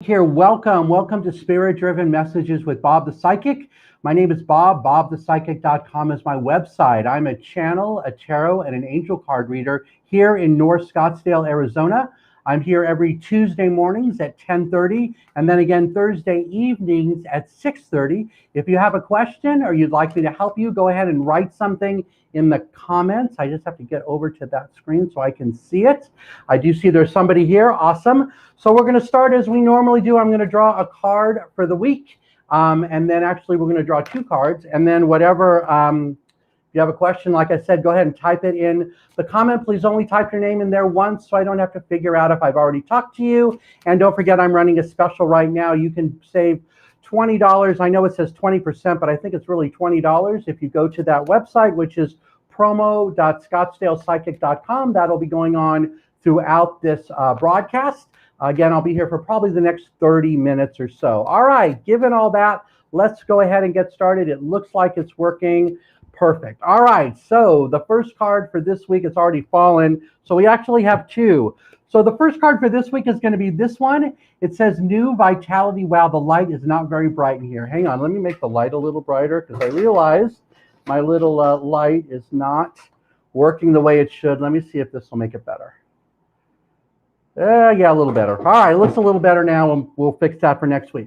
Here, welcome to Spirit Driven Messages with Bob the Psychic. My name is Bob. BobThePsychic.com is my website. I'm a channel, a tarot, and an angel card reader here in North Scottsdale, Arizona. I'm here every Tuesday mornings at 10:30 and then again Thursday evenings at 6:30. If you have a question or you'd like me to help you, go ahead and write something in the comments. I just have to get over to that screen so I can see it. I do see there's somebody here. Awesome. So we're going to start as we normally do. I'm going to draw a card for the week. And then actually we're going to draw two cards. And then whatever, if you have a question, like I said, go ahead and type it in the comment. Please only type your name in there once so I don't have to figure out if I've already talked to you. And don't forget, I'm running a special right now. You can save $20. I know it says 20%, but I think it's really $20 if you go to that website, which is promo.scottsdalepsychic.com. That'll be going on throughout this broadcast. Again, I'll be here for probably the next 30 minutes or so. All right, given all that, let's go ahead and get started. It looks like it's working perfect. All right, so the first card for this week, it's already fallen. So we actually have two. So the first card for this week is going to be this one. It says New Vitality. Wow, the light is not very bright in here. Hang on, let me make the light a little brighter because I realize my little light is not working the way it should. Let me see if this will make it better. Yeah, a little better. All right, it looks a little better now, and we'll fix that for next week.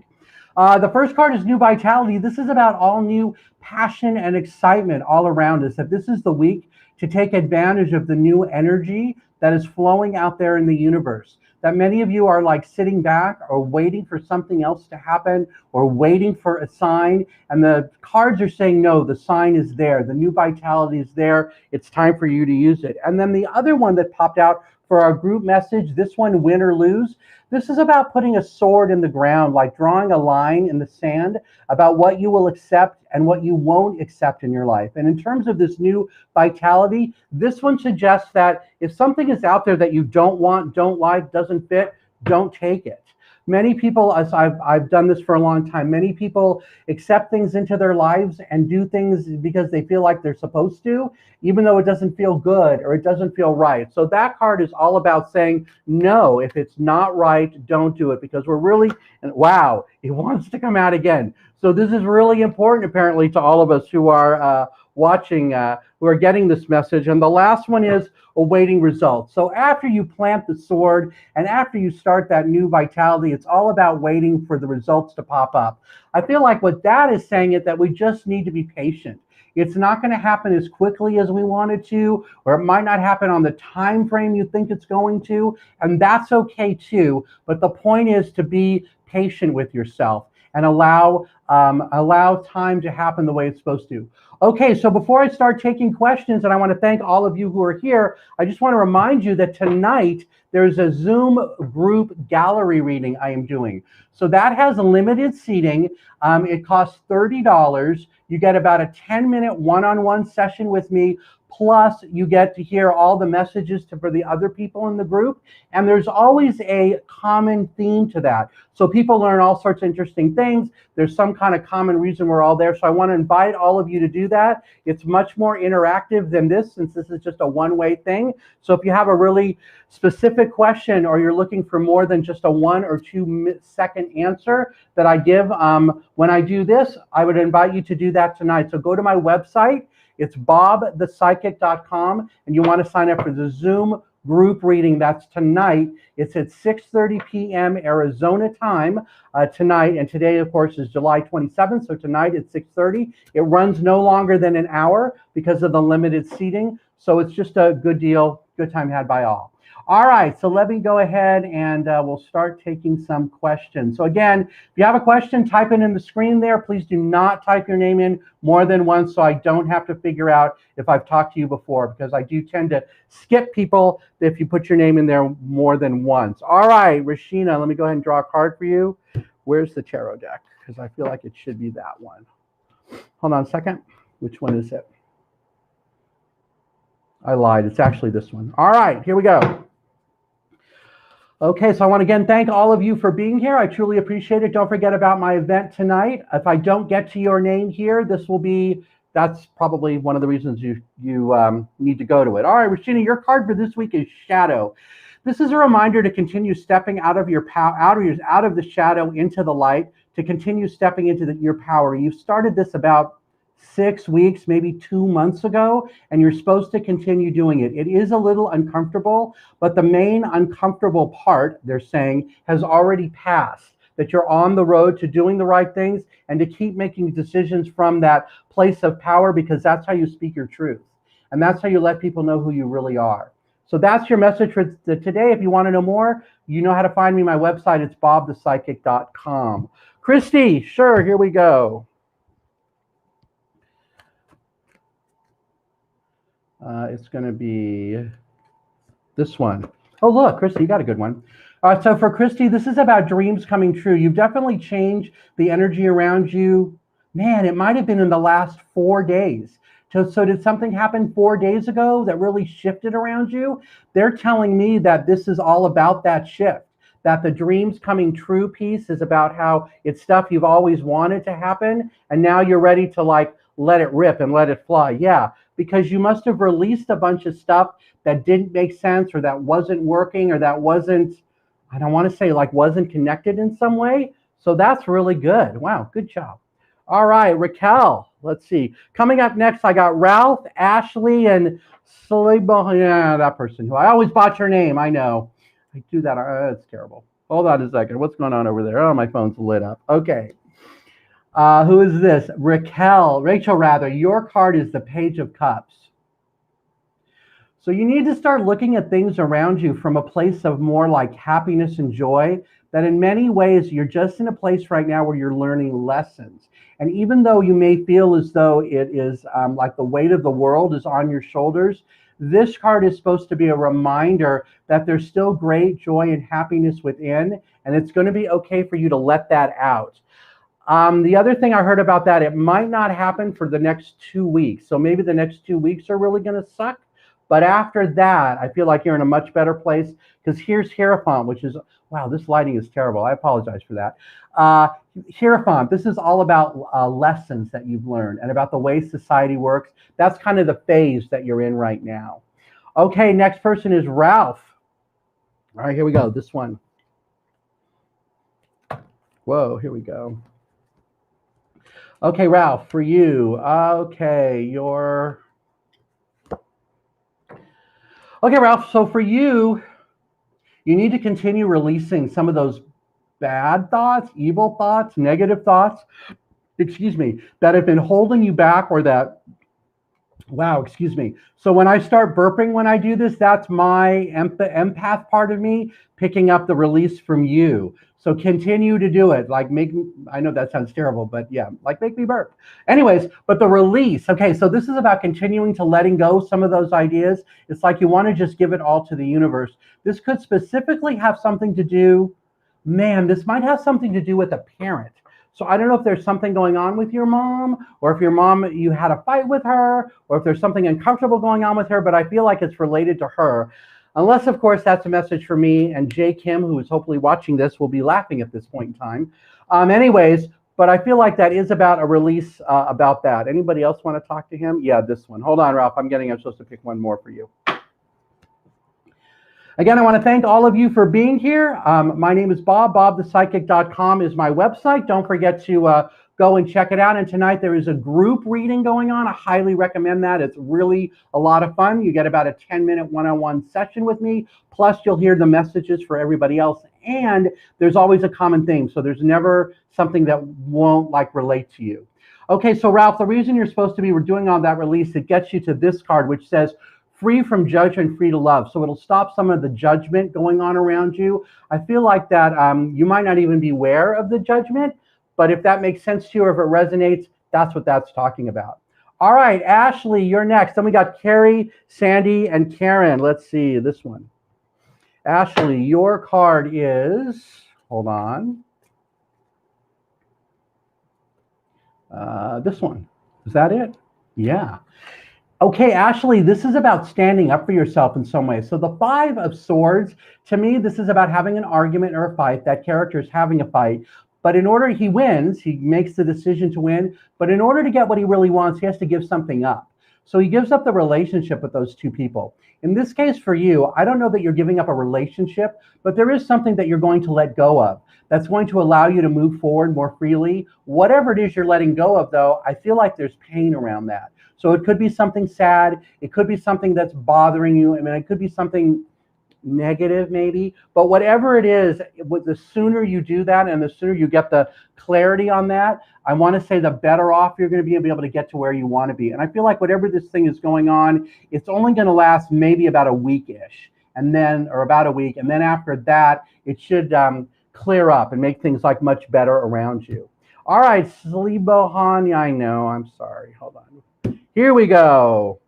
The first card is New Vitality. This is about all new passion and excitement all around us, that this is the week to take advantage of the new energy that is flowing out there in the universe. That many of you are like sitting back or waiting for something else to happen or waiting for a sign. And the cards are saying, no, the sign is there. The new vitality is there. It's time for you to use it. And then the other one that popped out for our group message, this one, win or lose. This is about putting a sword in the ground, like drawing a line in the sand about what you will accept and what you won't accept in your life. And in terms of this new vitality, this one suggests that if something is out there that you don't want, don't like, doesn't fit, don't take it. Many people, as I've done this for a long time, many people accept things into their lives and do things because they feel like they're supposed to, even though it doesn't feel good or it doesn't feel right. So that card is all about saying, no, if it's not right, don't do it, because we're really, and wow, it wants to come out again. So this is really important, apparently, to all of us who are watching, who are getting this message. And the last one is awaiting results. So after you plant the sword and after you start that new vitality, it's all about waiting for the results to pop up. I feel like what that is saying is that we just need to be patient. It's not going to happen as quickly as we want it to, or it might not happen on the time frame you think it's going to, and that's okay too. But the point is to be patient with yourself and allow time to happen the way it's supposed to. Okay, so before I start taking questions, and I want to thank all of you who are here, I just want to remind you that tonight there's a Zoom group gallery reading I am doing. So that has limited seating. It costs $30. You get about a 10-minute one-on-one session with me. Plus, you get to hear all the messages for the other people in the group. And there's always a common theme to that. So people learn all sorts of interesting things. There's some kind of common reason we're all there. So I want to invite all of you to do that. It's much more interactive than this, since this is just a one-way thing. So if you have a really specific question or you're looking for more than just a 1 or 2 second answer that I give when I do this, I would invite you to do that tonight. So go to my website. It's BobThePsychic.com, and you want to sign up for the Zoom group reading. That's tonight. It's at 6:30 p.m. Arizona time tonight, and today, of course, is July 27th, so tonight at 6:30. It runs no longer than an hour because of the limited seating, so it's just a good deal, good time had by all. All right, so let me go ahead and we'll start taking some questions. So again, if you have a question, type it in the screen there. Please do not type your name in more than once so I don't have to figure out if I've talked to you before, because I do tend to skip people if you put your name in there more than once. All right, Rashina, let me go ahead and draw a card for you. Where's the tarot deck? Because I feel like it should be that one. Hold on a second. Which one is it? I lied. It's actually this one. All right, here we go. Okay, so I want to again thank all of you for being here. I truly appreciate it. Don't forget about my event tonight. If I don't get to your name here, that's probably one of the reasons you need to go to it. All right, Rashina, your card for this week is Shadow. This is a reminder to continue stepping out of your power, out of the shadow into the light, to continue stepping into your power. You've started this about 6 weeks, maybe 2 months ago, and you're supposed to continue doing it. It is a little uncomfortable, but the main uncomfortable part, they're saying, has already passed. That you're on the road to doing the right things and to keep making decisions from that place of power, because that's how you speak your truth. And that's how you let people know who you really are. So that's your message for today. If you want to know more, you know how to find me. My website, it's bobthepsychic.com. Christy, sure, here we go. It's going to be this one. Oh, look, Christy, you got a good one. So for Christy, this is about dreams coming true. You've definitely changed the energy around you. Man, it might have been in the last 4 days. So did something happen 4 days ago that really shifted around you? They're telling me that this is all about that shift, that the dreams coming true piece is about how it's stuff you've always wanted to happen, and now you're ready to like let it rip and let it fly. Yeah, because you must have released a bunch of stuff that didn't make sense, or that wasn't working, or that wasn't, I don't want to say like wasn't connected in some way. So that's really good. Wow, good job. All right, Raquel, let's see. Coming up next, I got Ralph, Ashley, and Saliba. Yeah, that person who I always botch her name. I know. I do that. It's terrible. Hold on a second. What's going on over there? Oh, my phone's lit up. Okay. Who is this? Rachel, rather. Your card is the Page of Cups. So you need to start looking at things around you from a place of more like happiness and joy, that in many ways you're just in a place right now where you're learning lessons. And even though you may feel as though it is like the weight of the world is on your shoulders, this card is supposed to be a reminder that there's still great joy and happiness within, and it's going to be okay for you to let that out. The other thing I heard about that, it might not happen for the next 2 weeks. So maybe the next 2 weeks are really going to suck. But after that, I feel like you're in a much better place, because here's Hierophant, which is, wow, this lighting is terrible. I apologize for that. Hierophant, this is all about lessons that you've learned and about the way society works. That's kind of the phase that you're in right now. Okay, next person is Ralph. All right, here we go. This one. Whoa, here we go. Okay, Ralph, for you. Okay, Okay, Ralph, so for you, you need to continue releasing some of those bad thoughts, evil thoughts, negative thoughts, that have been holding you back, or that, wow, excuse me. So when I start burping when I do this, that's my empath part of me picking up the release from you. So continue to do it. Like I know that sounds terrible, but yeah, like make me burp. Anyways, but the release. Okay, so this is about continuing to letting go some of those ideas. It's like you want to just give it all to the universe. This could specifically have something to do, man, this might have something to do with a parent. So I don't know if there's something going on with your mom, or if your mom, you had a fight with her, or if there's something uncomfortable going on with her, but I feel like it's related to her. Unless, of course, that's a message for me, and Jay Kim, who is hopefully watching this, will be laughing at this point in time. Anyways, but I feel like that is about a release about that. Anybody else want to talk to him? Yeah, this one. Hold on, Ralph. I'm supposed to pick one more for you. Again, I want to thank all of you for being here. My name is Bob. BobThePsychic.com is my website. Don't forget to go and check it out. And tonight there is a group reading going on. I highly recommend that. It's really a lot of fun. You get about a 10-minute one-on-one session with me. Plus, you'll hear the messages for everybody else. And there's always a common theme. So there's never something that won't like relate to you. Okay, so Ralph, the reason you're supposed to be doing all that release, it gets you to this card, which says, free from judgment, free to love. So it'll stop some of the judgment going on around you. I feel like that you might not even be aware of the judgment, but if that makes sense to you, or if it resonates, that's what that's talking about. All right, Ashley, you're next. Then we got Carrie, Sandy, and Karen. Let's see this one. Ashley, your card is, hold on. This one. Is that it? Yeah. Okay, Ashley, this is about standing up for yourself in some way. So the Five of Swords, to me, this is about having an argument or a fight. That character is having a fight. But in order, he wins, he makes the decision to win. But in order to get what he really wants, he has to give something up. So he gives up the relationship with those two people. In this case for you, I don't know that you're giving up a relationship, but there is something that you're going to let go of that's going to allow you to move forward more freely. Whatever it is you're letting go of, though, I feel like there's pain around that. So it could be something sad. It could be something that's bothering you. I mean, it could be something negative maybe, but whatever it is, the sooner you do that and the sooner you get the clarity on that, I want to say the better off you're going to be able to get to where you want to be. And I feel like whatever this thing is going on, it's only going to last maybe about a week-ish, and then, or about a week, and then after that, it should clear up and make things like much better around you. All right, Slibohan, I know, I'm sorry, hold on. Here we go.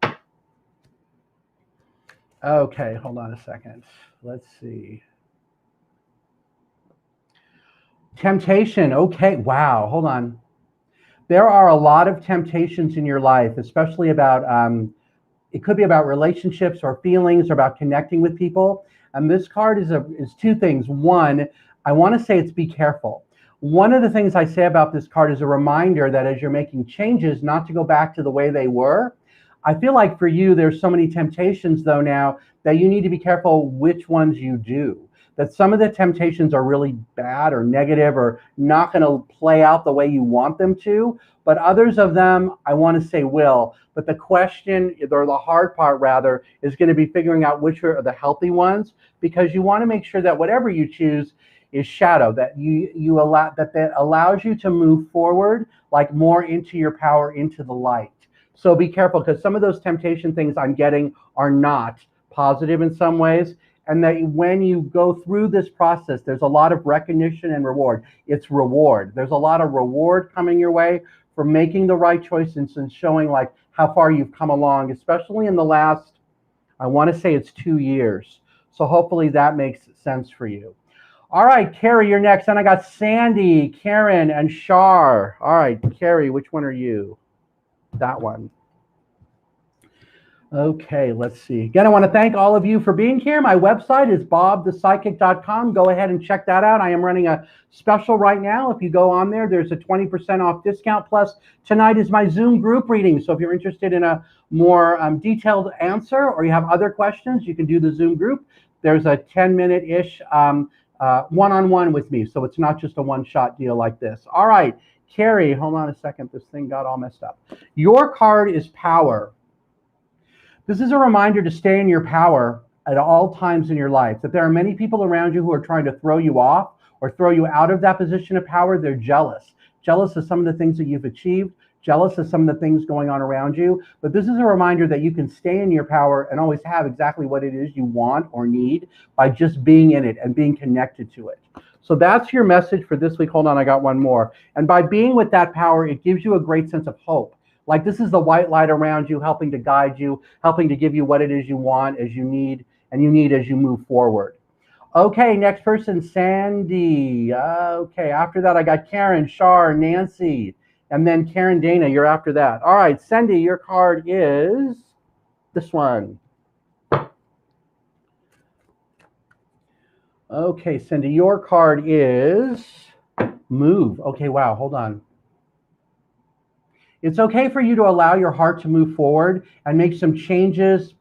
Okay, hold on a second. Let's see. Temptation. Okay, wow, hold on. There are a lot of temptations in your life, especially about, it could be about relationships or feelings or about connecting with people. And this card is two things. One, I want to say it's be careful. One of the things I say about this card is a reminder that as you're making changes, not to go back to the way they were. I feel like for you, there's so many temptations though now that you need to be careful which ones you do. That some of the temptations are really bad or negative or not going to play out the way you want them to, but others of them, I want to say will. But the question, or the hard part rather, is going to be figuring out which are the healthy ones, because you want to make sure that whatever you choose is shadow, that you allow that allows you to move forward, like more into your power, into the light. So be careful, because some of those temptation things I'm getting are not positive in some ways. And that when you go through this process, there's a lot of recognition and reward. It's reward. There's a lot of reward coming your way for making the right choices and showing like how far you've come along, especially in the last, I want to say it's 2 years. So hopefully that makes sense for you. All right, Carrie, you're next. And I got Sandy, Karen, and Shar. All right, Carrie, which one are you? That one. Okay, let's see. Again, I want to thank all of you for being here. My website is bobthepsychic.com. Go ahead and check that out. I am running a special right now. If you go on there, there's a 20% off discount. Plus, tonight is my Zoom group reading. So if you're interested in a more detailed answer or you have other questions, you can do the Zoom group. There's a 10-minute-ish one-on-one with me. So it's not just a one-shot deal like this. All right. Carrie, hold on a second. This thing got all messed up. Your card is power. This is a reminder to stay in your power at all times in your life, that there are many people around you who are trying to throw you off or throw you out of that position of power. They're jealous of some of the things that you've achieved, jealous of some of the things going on around you. But this is a reminder that you can stay in your power and always have exactly what it is you want or need by just being in it and being connected to it. So that's your message for this week. Hold on, I got one more. And by being with that power, it gives you a great sense of hope. Like this is the white light around you, helping to guide you, helping to give you what it is you want, as you need, and you need as you move forward. Okay, next person, Sandy. Okay, after that, I got Karen, Shar, Nancy, and then Karen Dana, you're after that. All right, Sandy, your card is this one. Okay, Cindy, your card is move. Okay, wow, hold on. It's okay for you to allow your heart to move forward and make some changes.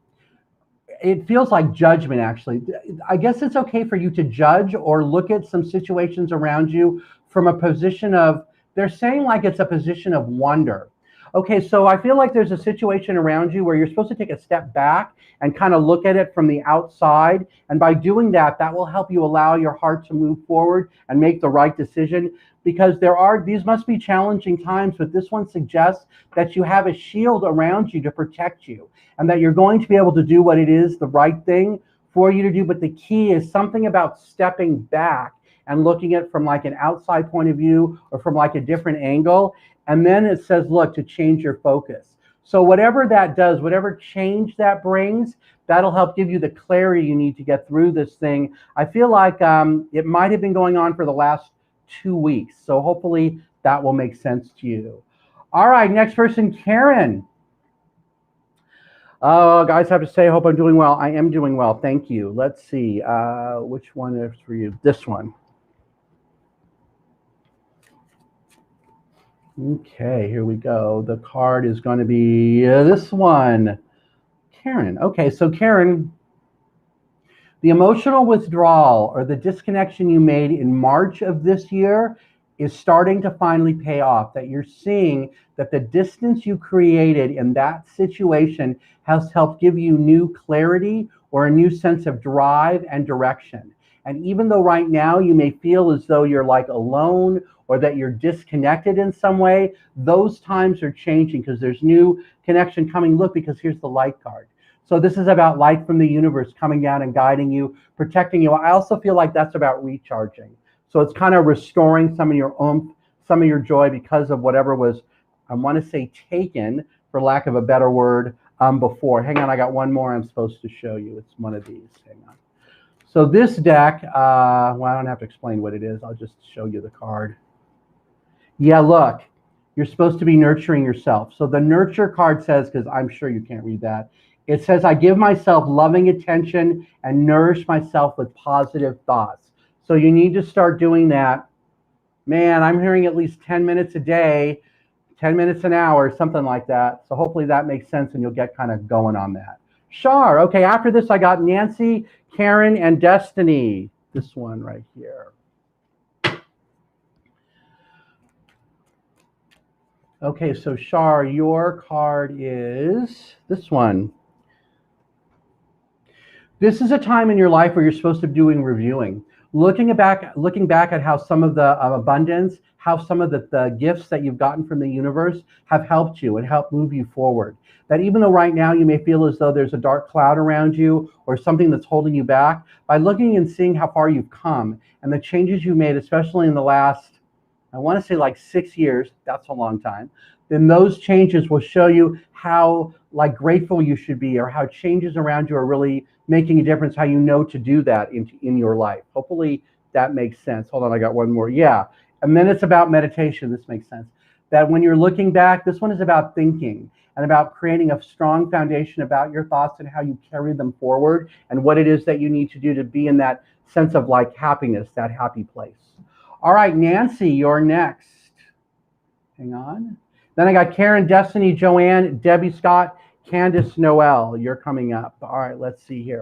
It feels like judgment, actually. I guess it's okay for you to judge or look at some situations around you from a position of, they're saying like it's a position of wonder. Okay, so I feel like there's a situation around you where you're supposed to take a step back and kind of look at it from the outside. And by doing that, that will help you allow your heart to move forward and make the right decision. Because these must be challenging times, but this one suggests that you have a shield around you to protect you and that you're going to be able to do what it is, the right thing for you to do. But the key is something about stepping back and looking at it from like an outside point of view or from like a different angle. And then it says, look, to change your focus. So whatever that does, whatever change that brings, that'll help give you the clarity you need to get through this thing. I feel like it might have been going on for the last 2 weeks. So hopefully that will make sense to you. All right, next person, Karen. Guys, I have to say, I hope I'm doing well. I am doing well. Thank you. Let's see. Which one is for you? This one. Okay, here we go. The card is going to be this one. Karen. Okay, so Karen, the emotional withdrawal or the disconnection you made in March of this year is starting to finally pay off. That you're seeing that the distance you created in that situation has helped give you new clarity or a new sense of drive and direction. And even though right now you may feel as though you're like alone or that you're disconnected in some way, those times are changing because there's new connection coming. Look, because here's the light card. So this is about light from the universe coming down and guiding you, protecting you. I also feel like that's about recharging. So it's kind of restoring some of your oomph, some of your joy because of whatever was, I want to say, taken, for lack of a better word, before. Hang on, I got one more I'm supposed to show you. It's one of these. Hang on. So this deck, well, I don't have to explain what it is. I'll just show you the card. Yeah, look, you're supposed to be nurturing yourself. So the nurture card says, because I'm sure you can't read that, it says, I give myself loving attention and nourish myself with positive thoughts. So you need to start doing that. Man, I'm hearing at least 10 minutes a day, 10 minutes an hour, something like that. So hopefully that makes sense and you'll get kind of going on that. Shar, okay, after this I got Nancy, Karen, and Destiny. This one right here. Okay, so Shar, your card is this one. This is a time in your life where you're supposed to be doing reviewing, looking back at how some of the abundance, how some of the gifts that you've gotten from the universe have helped you and helped move you forward. That even though right now you may feel as though there's a dark cloud around you or something that's holding you back, by looking and seeing how far you've come and the changes you made, especially in the last, I want to say like 6 years, that's a long time, then those changes will show you how like grateful you should be or how changes around you are really making a difference, how you know to do that in your life. Hopefully that makes sense. Hold on, I got one more. Yeah, and then it's about meditation. This makes sense. That when you're looking back, this one is about thinking and about creating a strong foundation about your thoughts and how you carry them forward and what it is that you need to do to be in that sense of like happiness, that happy place. All right, Nancy, you're next. Hang on. Then I got Karen, Destiny, Joanne, Debbie Scott, Candace, Noel. You're coming up. All right, let's see here.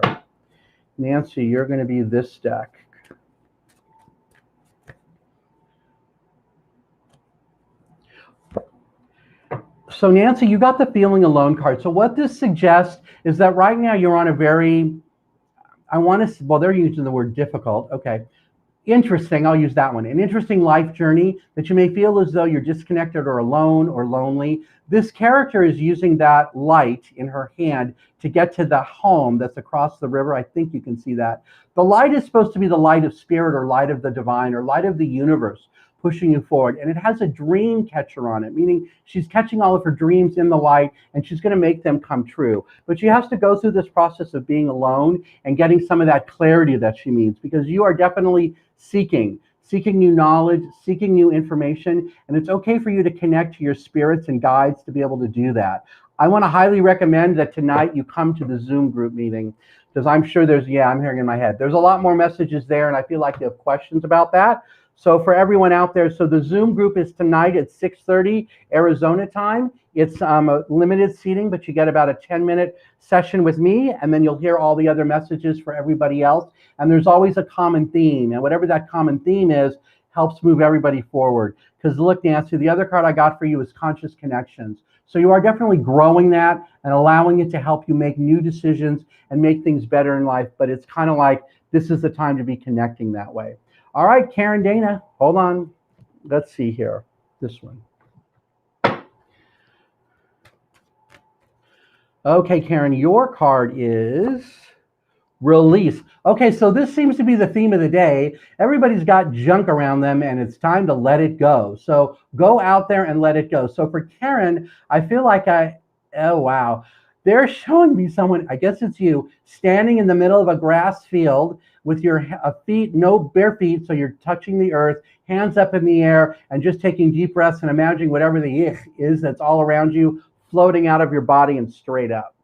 Nancy, you're going to be this deck. So Nancy, you got the feeling alone card. So what this suggests is that right now you're on a very, well, they're using the word difficult. Okay. Interesting, I'll use that one. An interesting life journey that you may feel as though you're disconnected or alone or lonely. This character is using that light in her hand to get to the home that's across the river. I think you can see that. The light is supposed to be the light of spirit or light of the divine or light of the universe pushing you forward. And it has a dream catcher on it, meaning she's catching all of her dreams in the light and she's going to make them come true. But she has to go through this process of being alone and getting some of that clarity that she needs, because you are definitely seeking new knowledge, seeking new information, and it's okay for you to connect to your spirits and guides to be able to do that. I want to highly recommend that tonight you come to the Zoom group meeting, because I'm sure there's, yeah, I'm hearing in my head, there's a lot more messages there, and I feel like you have questions about that. So for everyone out there, so the Zoom group is tonight at 6:30 Arizona time. It's a limited seating, but you get about a 10-minute session with me, and then you'll hear all the other messages for everybody else. And there's always a common theme, and whatever that common theme is helps move everybody forward. Because look, Nancy, the other card I got for you is conscious connections. So you are definitely growing that and allowing it to help you make new decisions and make things better in life. But it's kind of like this is the time to be connecting that way. All right, Karen, Dana, hold on. Let's see here. This one. Okay, Karen, your card is release. Okay, so this seems to be the theme of the day. Everybody's got junk around them and it's time to let it go. So go out there and let it go. So for Karen, I feel like oh wow. They're showing me someone, I guess it's you, standing in the middle of a grass field with your feet, no bare feet, so you're touching the earth, hands up in the air, and just taking deep breaths and imagining whatever the ich is that's all around you floating out of your body and straight up.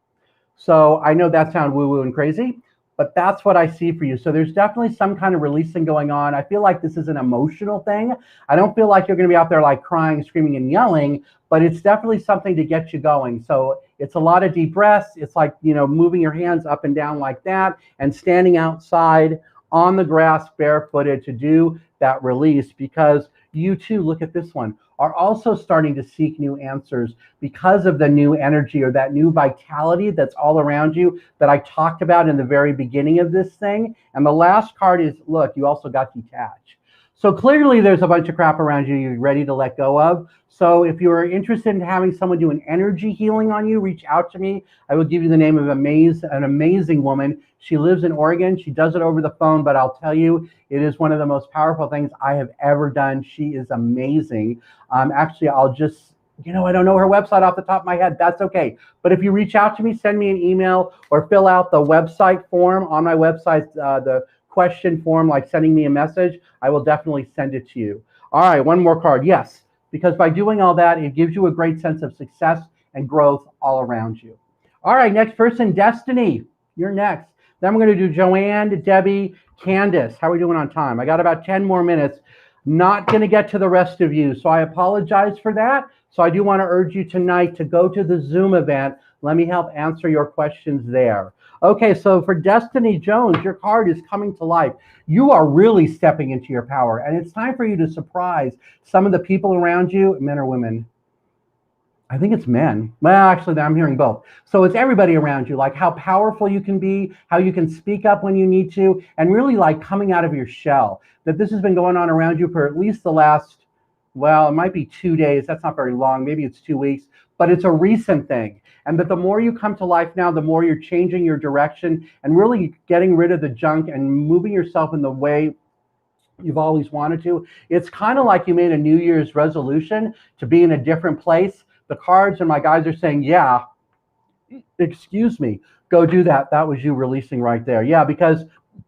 So I know that sounds woo-woo and crazy. but that's what I see for you. So there's definitely some kind of releasing going on. I feel like this is an emotional thing. I don't feel like you're going to be out there like crying, screaming, and yelling, but it's definitely something to get you going. So it's a lot of deep breaths. It's like, you know, moving your hands up and down like that and standing outside on the grass barefooted to do that release, because you too, look at this one, are also starting to seek new answers because of the new energy or that new vitality that's all around you that I talked about in the very beginning of this thing. And the last card is, look, you also got detached. So clearly there's a bunch of crap around you you're ready to let go of. So if you're interested in having someone do an energy healing on you, reach out to me. I will give you the name of an amazing woman. She lives in Oregon. She does it over the phone, but I'll tell you, it is one of the most powerful things I have ever done. She is amazing. Actually, I'll just, I don't know her website off the top of my head. That's okay. But if you reach out to me, send me an email or fill out the website form on my website, the question form, like sending me a message, I will definitely send it to you. All right, one more card. Yes, because by doing all that, it gives you a great sense of success and growth all around you. All right, next person, Destiny. You're next. Then we're going to do Joanne, Debbie, Candace. How are we doing on time? I got about 10 more minutes. Not going to get to the rest of you, so I apologize for that. So I do want to urge you tonight to go to the Zoom event. Let me help answer your questions there. Okay, so for Destiny Jones, your card is coming to life. You are really stepping into your power, and it's time for you to surprise some of the people around you, men or women. I think it's men. Well, actually, I'm hearing both. So it's everybody around you, like how powerful you can be, how you can speak up when you need to, and really like coming out of your shell. That this has been going on around you for at least the last, well, it might be 2 days. That's not very long. Maybe it's 2 weeks, but it's a recent thing. And that the more you come to life now, the more you're changing your direction and really getting rid of the junk and moving yourself in the way you've always wanted to. It's kind of like you made a New Year's resolution to be in a different place. The cards and my guys are saying, yeah, excuse me, go do that. That was you releasing right there. Yeah, because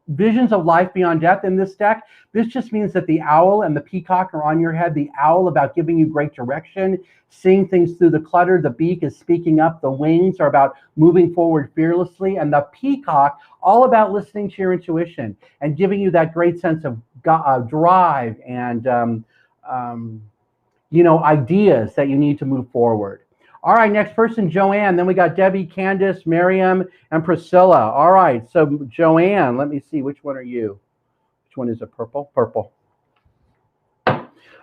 visions of life beyond death in this deck, this just means that the owl and the peacock are on your head. The owl about giving you great direction, seeing things through the clutter. The beak is speaking up. The wings are about moving forward fearlessly. And the peacock, all about listening to your intuition and giving you that great sense of drive and, ideas that you need to move forward. All right, next person, Joanne. Then we got Debbie, Candace, Miriam, and Priscilla. All right, so Joanne, let me see. Which one are you? Which one is it? Purple? Purple.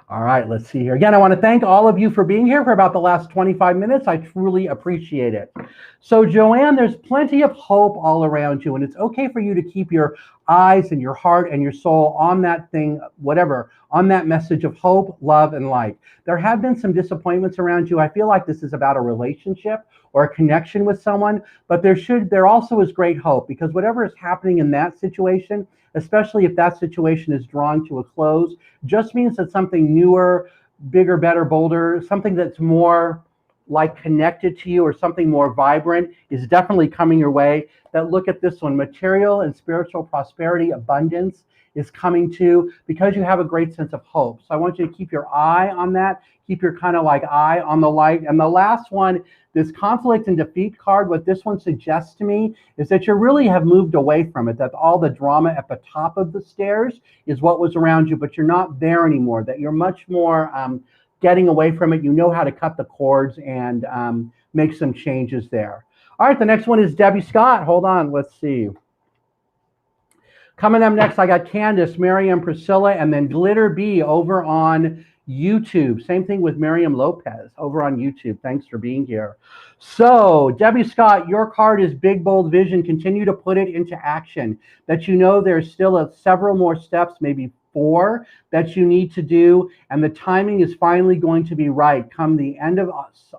All right, let's see here. Again, I want to thank all of you for being here for about the last 25 minutes. I truly appreciate it. So, Joanne, there's plenty of hope all around you, and it's okay for you to keep your eyes and your heart and your soul on that thing, whatever, on that message of hope, love, and light. There have been some disappointments around you. I feel like this is about a relationship or a connection with someone, but there also is great hope, because whatever is happening in that situation, especially if that situation is drawing to a close, just means that something newer, bigger, better, bolder, something that's more like connected to you or something more vibrant is definitely coming your way. That, look at this one, material and spiritual prosperity, abundance is coming to, because you have a great sense of hope. So I want you to keep your eye on that, keep your kind of like eye on the light. And the last one, this conflict and defeat card, what this one suggests to me is that you really have moved away from it, that all the drama at the top of the stairs is what was around you, but you're not there anymore, that you're much more getting away from it. You know how to cut the cords and make some changes there. All right, the next one is Debbie Scott. Hold on, let's see. Coming up next, I got Candace, Miriam, Priscilla, and then Glitter Bee over on YouTube. Same thing with Miriam Lopez over on YouTube. Thanks for being here. So, Debbie Scott, your card is Big Bold Vision. Continue to put it into action. That you know there's still several more steps, maybe 4, that you need to do, and the timing is finally going to be right come the end of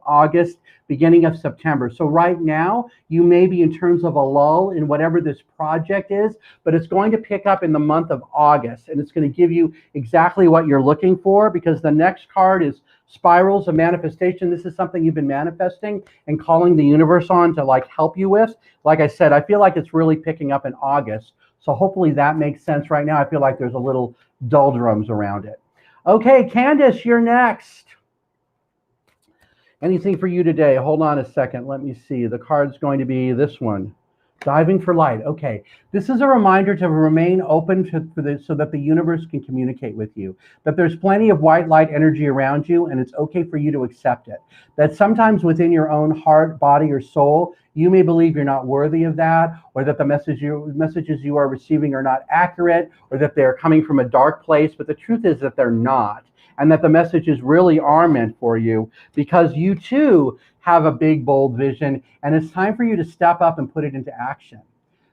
August, beginning of September. So right now, you may be in terms of a lull in whatever this project is, but it's going to pick up in the month of August, and it's going to give you exactly what you're looking for, because the next card is Spirals of Manifestation. This is something you've been manifesting and calling the universe on to like help you with. Like I said, I feel like it's really picking up in August. So hopefully that makes sense. Right now, I feel like there's a little doldrums around it. Okay, Candace, you're next. Anything for you today? Hold on a second. Let me see. The card's going to be this one. Diving for light. Okay. This is a reminder to remain open so that the universe can communicate with you. That there's plenty of white light energy around you, and it's okay for you to accept it. That sometimes within your own heart, body, or soul, you may believe you're not worthy of that, or that the messages you are receiving are not accurate, or that they're coming from a dark place. But the truth is that they're not, and that the messages really are meant for you, because you too have a big, bold vision, and it's time for you to step up and put it into action.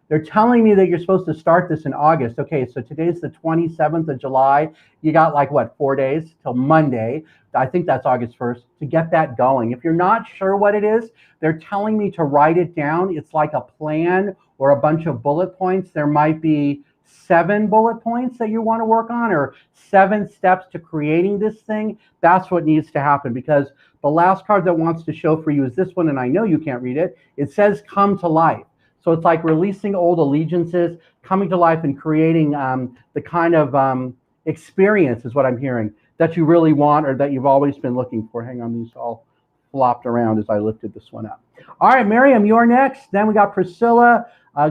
They're telling me that you're supposed to start this in August. Okay, so today's the 27th of July. You got like, what, 4 days till Monday. I think that's August 1st, to get that going. If you're not sure what it is, they're telling me to write it down. It's like a plan or a bunch of bullet points. There might be 7 bullet points that you want to work on, or 7 steps to creating this thing. That's what needs to happen, because the last card that wants to show for you is this one, and I know you can't read it. It says come to life. So it's like releasing old allegiances, coming to life, and creating the kind of experience, is what I'm hearing, that you really want, or that you've always been looking for. Hang on, these all flopped around as I lifted this one up. All right, Miriam, you're next. Then we got Priscilla,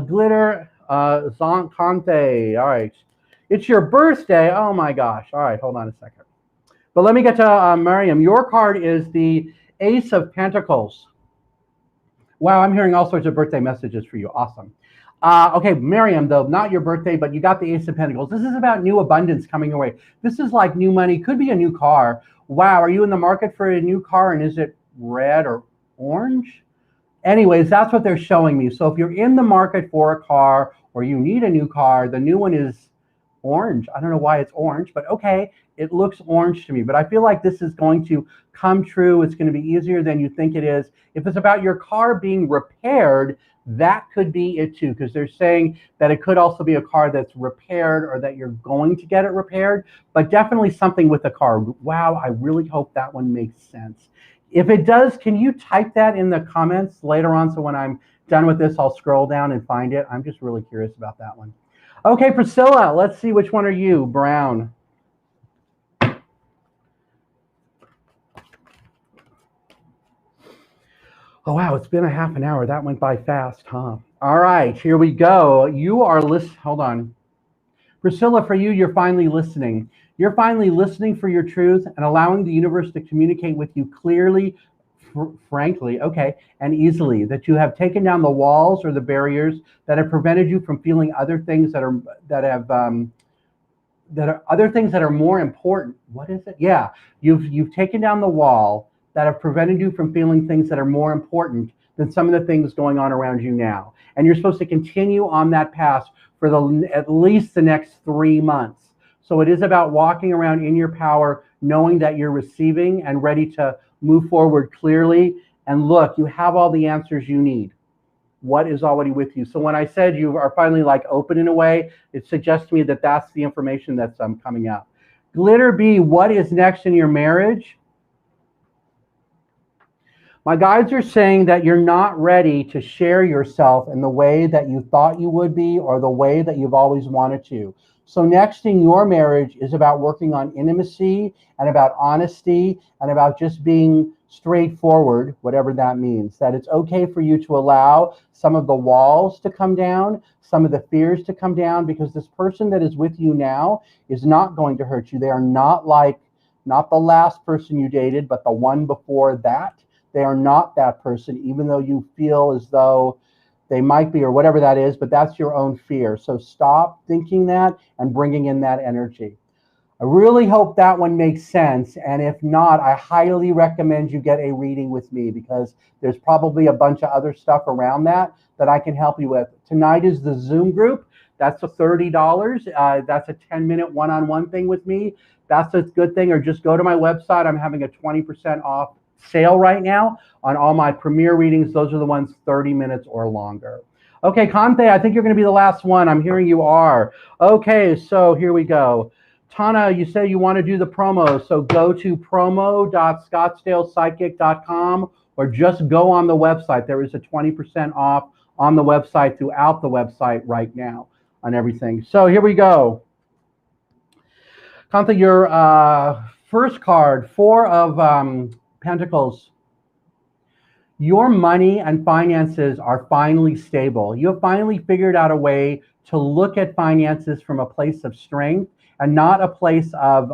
Glitter, Conte. All right. It's your birthday. Oh my gosh. All right, hold on a second. But let me get to Miriam. Your card is the Ace of Pentacles. Wow, I'm hearing all sorts of birthday messages for you. Awesome. Okay, Miriam, though, not your birthday, but you got the Ace of Pentacles. This is about new abundance coming your way. This is like new money. Could be a new car. Wow, are you in the market for a new car, and is it red or orange? Anyways, that's what they're showing me. So if you're in the market for a car, or you need a new car, the new one is orange. I don't know why it's orange, but okay, it looks orange to me. But I feel like this is going to come true. It's going to be easier than you think it is. If it's about your car being repaired, that could be it too, because they're saying that it could also be a car that's repaired, or that you're going to get it repaired, but definitely something with the car. Wow, I really hope that one makes sense. If it does, can you type that in the comments later on, so when I'm done with this, I'll scroll down and find it. I'm just really curious about that one. Okay, Priscilla, let's see, which one are you? Brown. Oh, wow, it's been a half an hour. That went by fast, huh? All right, here we go. You are hold on. Priscilla, for you, you're finally listening. You're finally listening for your truth and allowing the universe to communicate with you clearly, frankly, okay, and easily. That you have taken down the walls or the barriers that have prevented you from feeling other things that are other things that are more important. What is it? Yeah, you've taken down the wall that have prevented you from feeling things that are more important than some of the things going on around you now. And you're supposed to continue on that path for at least the next 3 months. So it is about walking around in your power, knowing that you're receiving and ready to move forward clearly. And look, you have all the answers you need. What is already with you? So when I said you are finally like open in a way, it suggests to me that that's the information that's coming out. Glitter B, what is next in your marriage? My guides are saying that you're not ready to share yourself in the way that you thought you would be, or the way that you've always wanted to. So next in your marriage is about working on intimacy, and about honesty, and about just being straightforward, whatever that means. That it's okay for you to allow some of the walls to come down, some of the fears to come down, because this person that is with you now is not going to hurt you. They are not the last person you dated, but the one before that. They are not that person, even though you feel as though they might be, or whatever that is, but that's your own fear. So stop thinking that and bringing in that energy. I really hope that one makes sense. And if not, I highly recommend you get a reading with me, because there's probably a bunch of other stuff around that I can help you with. Tonight is the Zoom group. That's a $30. That's a 10-minute one-on-one thing with me. That's a good thing. Or just go to my website. I'm having a 20% off sale right now on all my premier readings. Those are the ones 30 minutes or longer. Okay, Conte, I think you're going to be the last one. I'm hearing you are. Okay, so here we go. Tana, you say you want to do the promo, so go to promo.scottsdalepsychic.com, or just go on the website. There is a 20% off on the website, throughout the website right now, on everything. So here we go. Conte, your first card, 4 of Pentacles. Your money and finances are finally stable. You have finally figured out a way to look at finances from a place of strength and not a place of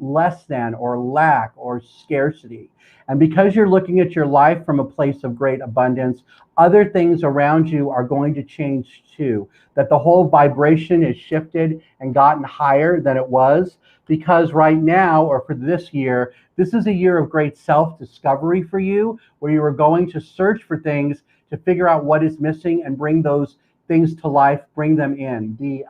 less than or lack or scarcity. And because you're looking at your life from a place of great abundance, other things around you are going to change too. That the whole vibration is shifted and gotten higher than it was, because right now, or for this year, this is a year of great self-discovery for you, where you are going to search for things to figure out what is missing and bring those things to life, bring them in. The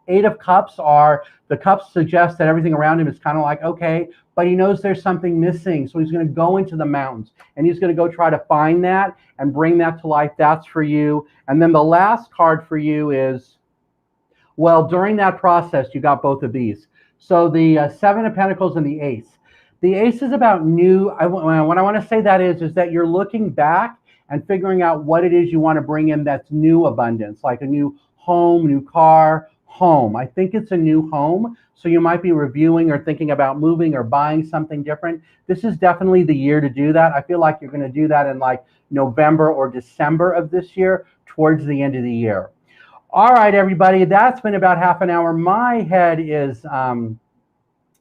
Eight of Cups the cups suggest that everything around him is kind of like, okay, but he knows there's something missing. So he's going to go into the mountains and he's going to go try to find that and bring that to life. That's for you. And then the last card for you is, well, during that process, you got both of these. So the Seven of Pentacles and the Ace. The Ace is about new, what I want to say that is that you're looking back and figuring out what it is you want to bring in that's new abundance, like a new home, new car, home. I think it's a new home. So you might be reviewing or thinking about moving or buying something different. This is definitely the year to do that. I feel like you're going to do that in like November or December of this year, towards the end of the year. All right, everybody, that's been about half an hour. My head is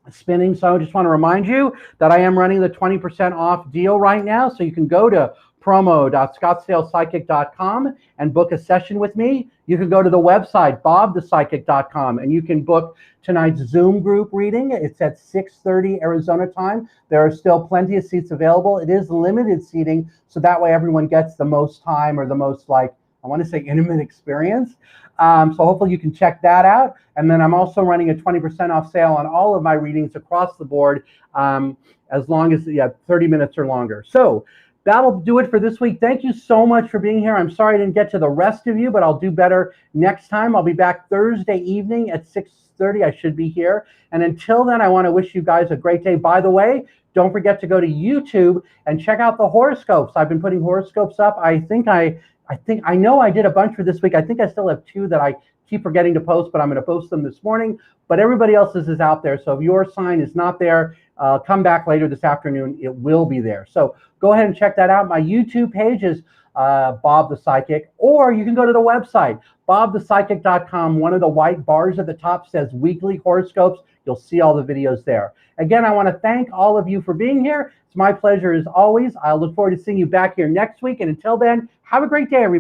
spinning, so I just want to remind you that I am running the 20% off deal right now. So you can go to promo.scottsdalepsychic.com and book a session with me. You can go to the website, bobthepsychic.com, and you can book tonight's Zoom group reading. It's at 6:30 Arizona time. There are still plenty of seats available. It is limited seating, so that way everyone gets the most time, or the most, like, I want to say, intimate experience. So hopefully you can check that out. And then I'm also running a 20% off sale on all of my readings across the board, as long as, 30 minutes or longer. So that'll do it for this week. Thank you so much for being here. I'm sorry I didn't get to the rest of you, but I'll do better next time. I'll be back Thursday evening at 6:30. I should be here. And until then, I want to wish you guys a great day. By the way, don't forget to go to YouTube and check out the horoscopes. I've been putting horoscopes up. I know I did a bunch for this week. I think I still have 2 that I keep forgetting to post, but I'm going to post them this morning. But everybody else's is out there. So if your sign is not there, come back later this afternoon. It will be there. So go ahead and check that out. My YouTube page is Bob the Psychic, or you can go to the website, bobthepsychic.com. One of the white bars at the top says weekly horoscopes. You'll see all the videos there. Again, I want to thank all of you for being here. It's my pleasure as always. I look forward to seeing you back here next week. And until then, have a great day, everybody.